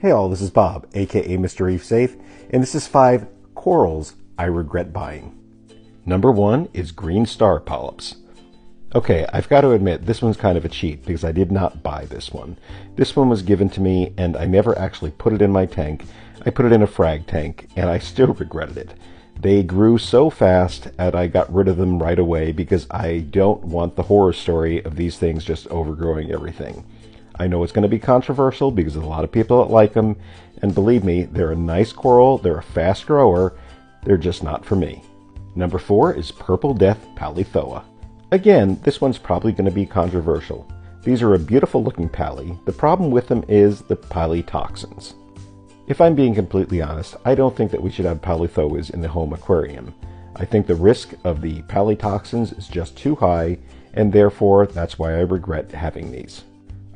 Hey all, this is Bob, aka Mr. Reef Safe, and this is 5 corals I regret buying. Number 1 is green star polyps. Okay, I've got to admit this one's kind of a cheat because I did not buy this one. This one was given to me and I never actually put it in my tank. I put it in a frag tank and I still regretted it. They grew so fast and I got rid of them right away because I don't want the horror story of these things just overgrowing everything. I know it's going to be controversial because there's a lot of people that like them, and believe me, they're a nice coral, they're a fast grower, they're just not for me. Number 4 is Purple Death Polythoa. Again, this one's probably going to be controversial. These are a beautiful looking pally. The problem with them is the polytoxins. If I'm being completely honest, I don't think that we should have polythoas in the home aquarium. I think the risk of the polytoxins is just too high, and therefore that's why I regret having these.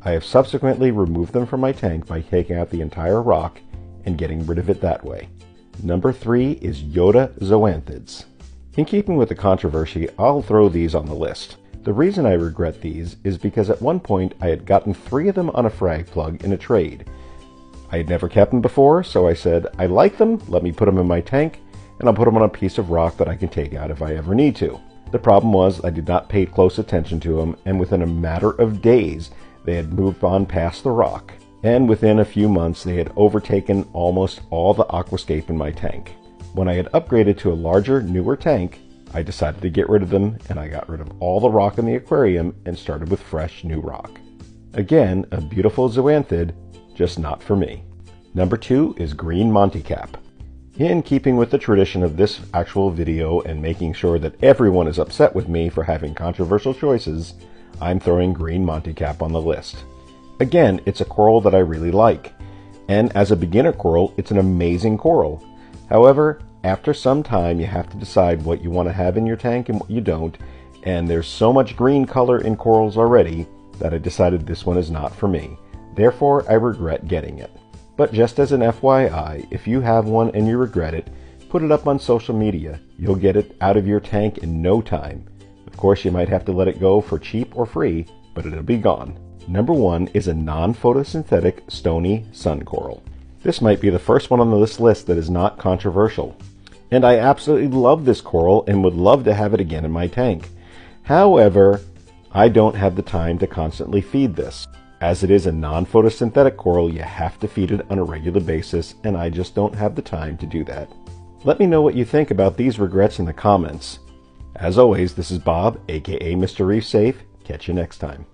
I have subsequently removed them from my tank by taking out the entire rock and getting rid of it that way. Number 3 is Yoda zoanthids. In keeping with the controversy, I'll throw these on the list. The reason I regret these is because at one point I had gotten 3 of them on a frag plug in a trade. I had never kept them before, so I said, I like them, let me put them in my tank, and I'll put them on a piece of rock that I can take out if I ever need to. The problem was I did not pay close attention to them, and within a matter of days, they had moved on past the rock, and within a few months they had overtaken almost all the aquascape in my tank. When I had upgraded to a larger, newer tank, I decided to get rid of them, and I got rid of all the rock in the aquarium and started with fresh, new rock. Again, a beautiful zoanthid, just not for me. Number 2 is Green Monty Cap. In keeping with the tradition of this actual video and making sure that everyone is upset with me for having controversial choices, I'm throwing Green Monty Cap on the list. Again, it's a coral that I really like, and as a beginner coral, it's an amazing coral. However, after some time, you have to decide what you want to have in your tank and what you don't, and there's so much green color in corals already that I decided this one is not for me. Therefore, I regret getting it. But just as an FYI, if you have one and you regret it, put it up on social media. You'll get it out of your tank in no time. Of course, you might have to let it go for cheap or free, but it'll be gone. Number 1 is a non-photosynthetic stony sun coral. This might be the first one on this list that is not controversial. And I absolutely love this coral and would love to have it again in my tank. However, I don't have the time to constantly feed this. As it is a non-photosynthetic coral, you have to feed it on a regular basis, and I just don't have the time to do that. Let me know what you think about these regrets in the comments. As always, this is Bob, aka Mr. Reef Safe. Catch you next time.